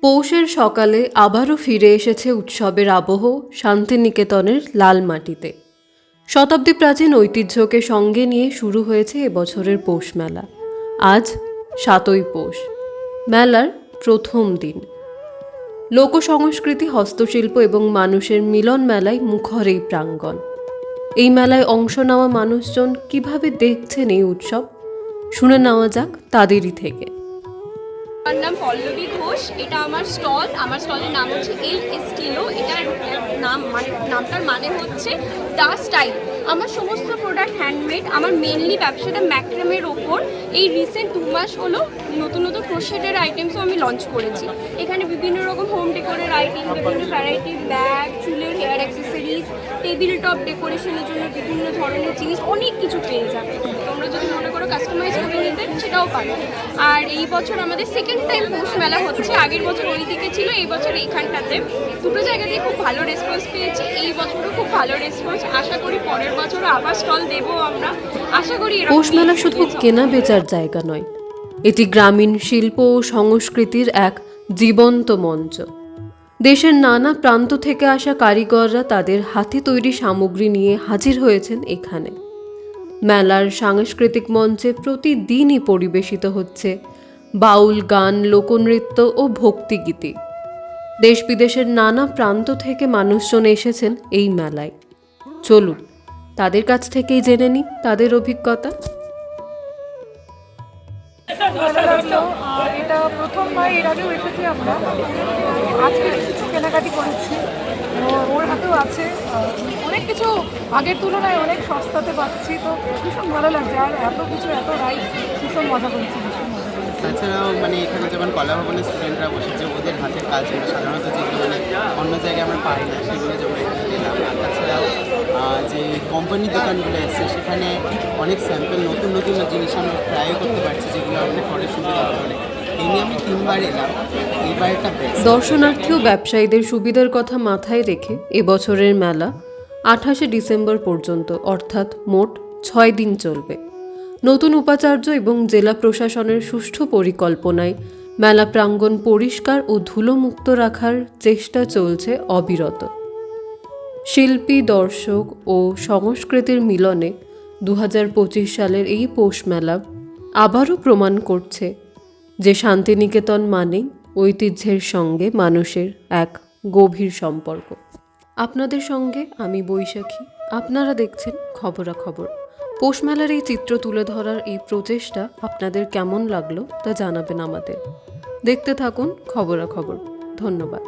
পৌষের সকালে আবারও ফিরে এসেছে উৎসবের আবহ শান্তিনিকেতনের লাল মাটিতে। শতাব্দী প্রাচীন ঐতিহ্যকে সঙ্গে নিয়ে শুরু হয়েছে এবছরের পৌষ মেলা। আজ ৭ই পৌষ, মেলার প্রথম দিন। লোকসংস্কৃতি, হস্তশিল্প এবং মানুষের মিলন মেলায় মুখর এই প্রাঙ্গণ। এই মেলায় অংশ নেওয়া মানুষজন কিভাবে দেখছেন এই উৎসব, শুনে নেওয়া যাক তাদেরই থেকে। আমার নাম পল্লবী ঘোষ। এটা আমার স্টলের নাম হচ্ছে এল এস্টিলো। এটার নামটার মানে হচ্ছে দ্য স্টাইল। আমার সমস্ত প্রোডাক্ট হ্যান্ডমেড। আমার মেনলি ব্যবসাটা ম্যাক্রামের ওপর। এই রিসেন্ট 2 মাস হলো নতুন নতুন ক্রোশেটের আইটেমসও আমি লঞ্চ করেছি। এখানে বিভিন্ন রকম হোম ডেকোরের আইটেম, বিভিন্ন ভ্যারাইটির ব্যাগ, চুলের হেয়ার অ্যাক্সেসরিজ, টেবিল টপ ডেকোরেশনের জন্য বিভিন্ন ধরনের জিনিস, অনেক কিছু পেয়ে যাবে। তোমরা যদি মনে করো কাস্টমাইজ করে নিতে, সেটাও পারো। আর এই বছর আমাদের সেকেন্ড টাইম পৌষ মেলা হচ্ছে। আগের বছর ওই দিকে ছিল, এই বছর এইখানটাতে। দুটো জায়গাতেই খুব ভালো রেসপন্স পেয়েছি। এই বছরও খুব ভালো রেসপন্স। আশা করি পরের বছরও আবার স্টল দেবো আমরা। আশা করি পৌষ মেলা শুধু কেনা বেচার জায়গা নয়, এটি গ্রামীণ শিল্প ও সংস্কৃতির এক জীবন্ত মঞ্চ। দেশের নানা প্রান্ত থেকে আসা কারিগররা তাদের হাতে তৈরি সামগ্রী নিয়ে হাজির হয়েছেন এখানে। মেলার সাংস্কৃতিক মঞ্চে প্রতিদিনই পরিবেশিত হচ্ছে বাউল গান, লোকনৃত্য ও ভক্তিগীতি। দেশ বিদেশের নানা প্রান্ত থেকে মানুষজন এসেছেন এই মেলায়। চলুন তাদের কাছ থেকেই জেনে নিই তাদের অভিজ্ঞতা। এটা প্রথমবার, এর আগেও এসেছি আমরা। আজকে কিছু কেনাকাটি করেছি, ওর হাতেও আছে অনেক কিছু, আগের তুলনায় অনেক সস্তাতে পাচ্ছি, তো ভীষণ ভালো লাগছে। আর এত কিছু, এত রাইড, ভীষণ মজা করছি, ভীষণ মজা করছি। তাছাড়াও এখানে যেমন কলা ভবনের স্টুডেন্টরা বসেছে, ওদের হাতের কাজগুলো সাধারণত যেগুলো অন্য জায়গায় আমরা পাই না, সেগুলো যেমন এখানে পেলাম। আর তাছাড়াও যে কোম্পানির দোকানগুলো এসছে, সেখানে অনেক স্যাম্পল নতুন নতুন জিনিস আমরা ট্রাই করতে পারছি, যেগুলো আমাদের পরে সুবিধা হবে। এই নিয়ে আমি 3বার এলাম, এইবার এটা বেস্ট। দর্শনার্থী ও ব্যবসায়ীদের সুবিধার কথা মাথায় রেখে এবছরের মেলা 28শে ডিসেম্বর পর্যন্ত, অর্থাৎ মোট 6 দিন চলবে। নতুন উপাচার্য এবং জেলা প্রশাসনের সুষ্ঠু পরিকল্পনায় মেলা প্রাঙ্গণ পরিষ্কার ও ধুলোমুক্ত রাখার চেষ্টা চলছে অবিরত। শিল্পী, দর্শক ও সংস্কৃতির মিলনে 2025 সালের এই পৌষ মেলা আবারও প্রমাণ করছে যে শান্তিনিকেতন মানে ঐতিহ্যের সঙ্গে মানুষের এক গভীর সম্পর্ক। আপনাদের সঙ্গে আমি বৈশাখী। আপনারা দেখছেন খবরাখবর। পৌষ মেলার এই চিত্র তুলে ধরার এই প্রচেষ্টা আপনাদের কেমন লাগলো তা জানাবেন আমাদের। দেখতে থাকুন খবরাখবর। ধন্যবাদ।